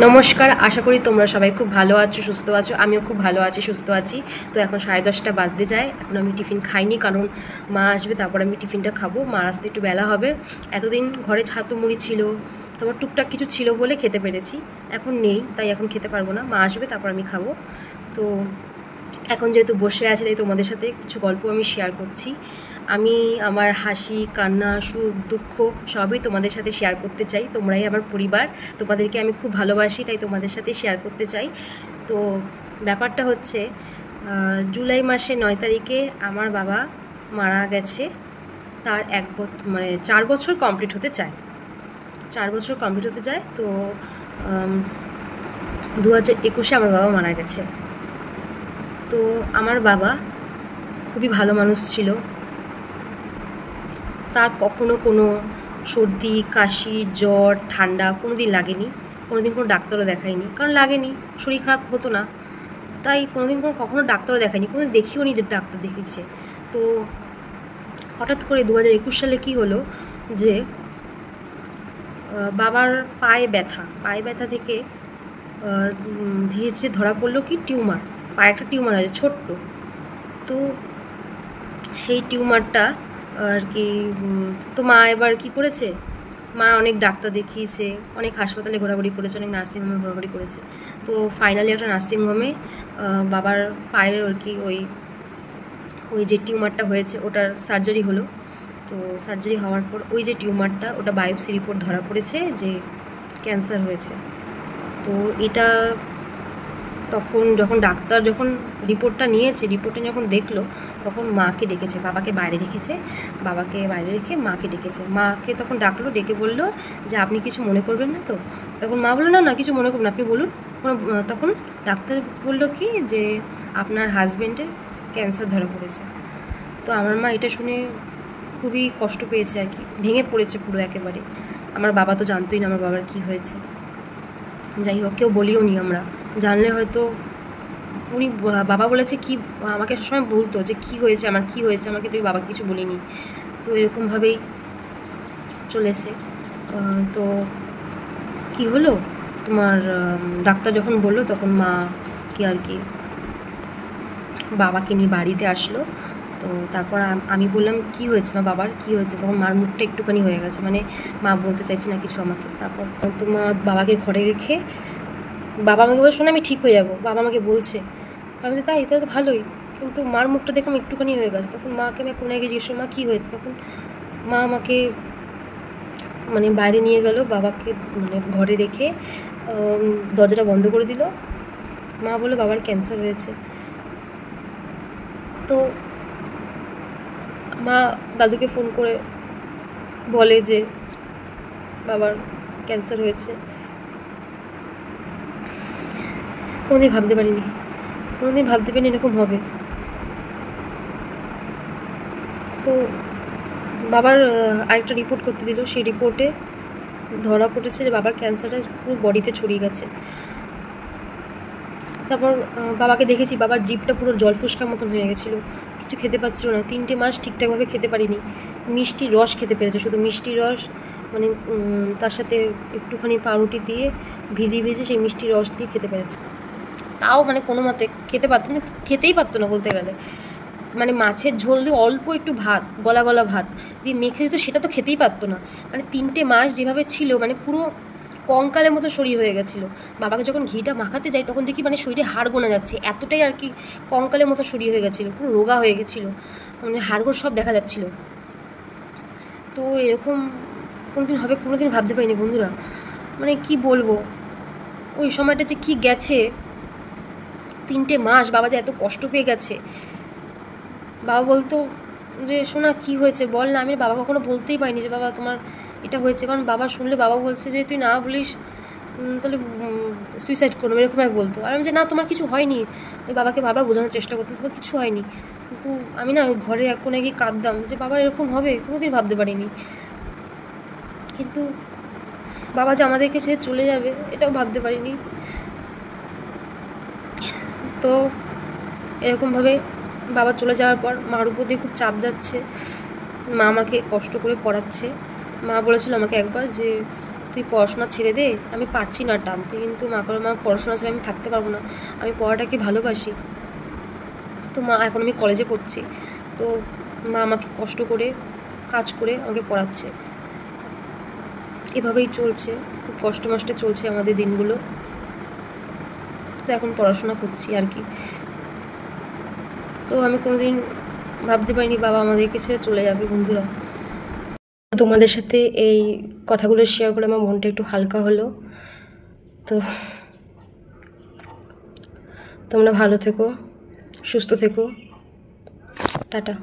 নমস্কার, আশা করি তোমরা সবাই খুব ভালো আছো, সুস্থ আছো। আমিও খুব ভালো আছি, সুস্থ আছি। তো এখন 10:30 বাজতে যায়। এখন আমি টিফিন খাইনি, কারণ মা আসবে, তারপর আমি টিফিনটা খাবো। মা আসতে একটু বেলা হবে। এতদিন ঘরে ছাতু মুড়ি ছিল, তারপর টুকটাক কিছু ছিল বলে খেতে পেরেছি। এখন নেই, তাই এখন খেতে পারবো না। মা আসবে, তারপর আমি খাবো। তো এখন যেহেতু বসে আছি, তাই তোমাদের সাথে কিছু গল্প আমি শেয়ার করছি। আমি আমার হাসি, কান্না, সুখ, দুঃখ সবই তোমাদের সাথে শেয়ার করতে চাই। তোমরাই আমার পরিবার, তোমাদেরকে আমি খুব ভালোবাসি, তাই তোমাদের সাথে শেয়ার করতে চাই। তো ব্যাপারটা হচ্ছে, জুলাই মাসে 9 তারিখে আমার বাবা মারা গেছে। তার 4 বছর কমপ্লিট হতে চায়। 4 বছর কমপ্লিট হতে যায়। তো 2021-এ আমার বাবা মারা গেছে। তো আমার বাবা খুবই ভালো মানুষ ছিল। তার কখনো কোনো সর্দি, কাশি, জ্বর, ঠান্ডা কোনো দিন লাগেনি। কোনো দিন কোনো ডাক্তারও দেখায়নি, কারণ লাগেনি, শরীর খারাপ হতো না। তাই কোনো দিন কখনো ডাক্তারও দেখায়নি, কোনো দিন দেখিও নি যে ডাক্তার দেখিয়েছে। তো হঠাৎ করে 2021 সালে কী হলো যে বাবার পায়ে ব্যথা থেকে ধীরে ধীরে ধরা পড়লো কি টিউমার, পায়ে একটা টিউমার আছে ছোট্ট। তো সেই টিউমারটা আর কি, তো মা এবার কি করেছে, মা অনেক ডাক্তার দেখিয়েছে, অনেক হাসপাতালে ঘোরাঘুরি করেছে, অনেক নার্সিংহোমে ঘোরাঘুরি করেছে। তো ফাইনালি একটা নার্সিংহোমে বাবার পায়ের আর কি ওই যে টিউমারটা হয়েছে ওটার সার্জারি হলো। তো সার্জারি হওয়ার পর ওই যে টিউমারটা, ওটা বায়োপসি রিপোর্ট ধরা পড়েছে যে ক্যান্সার হয়েছে। তো এটা তখন ডাক্তার যখন রিপোর্টটা নিয়েছে, রিপোর্টটা যখন দেখলো, তখন মাকে ডেকেছে, বাবাকে বাইরে রেখেছে। বাবাকে বাইরে রেখে মাকে ডেকেছে। মাকে তখন ডাকলো, ডেকে বললো যে আপনি কিছু মনে করবেন না তো? তখন মা বললো, না না, কিছু মনে করবেন, আপনি বলুন। তখন ডাক্তার বললো কি যে আপনার হাজব্যান্ডের ক্যান্সার ধরা পড়েছে। তো আমার মা এটা শুনে খুবই কষ্ট পেয়েছে আর কি, ভেঙে পড়েছে পুরো একেবারে। আমার বাবা তো জানতোই না আমার বাবার কী হয়েছে। যাই হোক, কেউ বলিও নি আমরা, জানলে হয়তো উনি, বাবা বলেছে কি, আমাকে সবসময় বলতো যে কী হয়েছে আমার, কী হয়েছে আমাকে, তুমি বাবাকে কিছু বলিনি। তো এরকমভাবেই চলেছে। তো কি হলো তোমার, ডাক্তার যখন বললো, তখন মা কি আর কি বাবাকে নিয়ে বাড়িতে আসলো। তো তারপর আমি বললাম কি হয়েছে মা, বাবার কী হয়েছে? তখন মার মুখটা একটুখানি হয়ে গেছে, মানে মা বলতে চাইছে না কিছু আমাকে। তারপর তো মা বাবাকে ঘরে রেখে, বাবা আমাকে বলে শোনো আমি ঠিক হয়ে যাবো, বাবা আমাকে বলছে। আমি বলছি তাই, তাহলে তো ভালোই। কিন্তু মার মুখটা দেখলাম একটুখানি হয়ে গেছে। তখন মাকে আমি কোনে গিয়ে জিজ্ঞেস, মা কী হয়েছে? তখন মা আমাকে মানে বাইরে নিয়ে গেল, বাবাকে মানে ঘরে রেখে দরজাটা বন্ধ করে দিল। মা বললো বাবার ক্যান্সার হয়েছে। তো মা দাদুকে ফোন করে বলে যে বাবার ক্যান্সার হয়েছে। কোনোদিন ভাবতে পারিনি এরকম হবে। তো বাবার আরেকটা রিপোর্ট করতে দিল, সেই রিপোর্টে ধরা পড়েছে যে বাবার ক্যান্সারটা পুরো বডিতে ছড়িয়ে গেছে। তারপর বাবাকে দেখেছি, বাবার জিভটা পুরো জল ফুসকার মতন হয়ে গেছিলো, কিছু খেতে পারছিল না। 3টে মাস ঠিকঠাকভাবে খেতে পারিনি। মিষ্টি রস খেতে পেরেছে, শুধু মিষ্টি রস, মানে তার সাথে একটুখানি পাউরুটি দিয়ে ভিজিয়ে সেই মিষ্টি রস দিয়ে খেতে পেরেছে। তাও মানে কোনো মতে খেতে পারতো না, খেতেই পারতো না বলতে গেলে। মানে মাছের ঝোল দিয়ে অল্প একটু ভাত, গলা ভাত দিয়ে মেখে দিত, সেটা তো খেতেই পারতো না। মানে 3টে মাস যেভাবে ছিল, মানে পুরো কঙ্কালের মতো শরীর হয়ে গেছিলো। বাবাকে যখন ঘিটা মাখাতে যাই, তখন দেখি মানে শরীরে হাড় গোনা যাচ্ছে, এতটাই আর কি কঙ্কালের মতো শরীর হয়ে গেছিলো, পুরো রোগা হয়ে গেছিলো, মানে হাড়গোড় সব দেখা যাচ্ছিলো। তো এরকম কোনোদিন হবে কোনোদিন ভাবতে পারিনি বন্ধুরা। মানে কি বলবো, ওই সময়টা যে কি গেছে, 3টে মাস বাবা যে এত কষ্ট পেয়ে গেছে। বাবা বলতো যে শোনা কী হয়েছে বল না। আমি বাবা কখনো বলতেই পারিনি যে বাবা তোমার এটা হয়েছে, কারণ বাবা শুনলে বাবা বলছে যে তুই না বলিস তাহলে সুইসাইড করবো, এরকমভাবে বলতো। আর আমি যে না তোমার কিছু হয়নি, আমি বাবাকে বারবার বোঝানোর চেষ্টা করতাম তোমার কিছু হয়নি। কিন্তু আমি না ঘরে এক কোণে গিয়ে কাঁদতাম যে বাবার এরকম হবে, কোনোদিন ভাবতে পারিনি। কিন্তু বাবা যে আমাদেরকে ছেড়ে চলে যাবে, এটাও ভাবতে পারিনি। তো এরকমভাবে বাবা চলে যাওয়ার পর মার উপর দিয়ে খুব চাপ যাচ্ছে। মা আমাকে কষ্ট করে পড়াচ্ছে। মা বলেছিল আমাকে একবার যে তুই পড়াশোনা ছেড়ে দে, আমি পারছি না টানতে। কিন্তু মা করে, মা পড়াশোনা ছেড়ে আমি থাকতে পারবো না, আমি পড়াটাকে ভালোবাসি। তো মা, এখন আমি কলেজে পড়ছি, তো মা আমাকে কষ্ট করে কাজ করে আমাকে পড়াচ্ছে। এভাবেই চলছে, খুব কষ্ট মষ্টে চলছে আমাদের দিনগুলো। তো এখন পড়াশোনা করছি আর কি। তো আমি কোনোদিন ভাবতে পারিনি বাবা আমাদেরকে ছেড়ে চলে যাবে। বন্ধুরা, তোমাদের সাথে এই কথাগুলো শেয়ার করে আমার মনটা একটু হালকা হলো। তো তোমরা ভালো থেকো, সুস্থ থেকো, টাটা।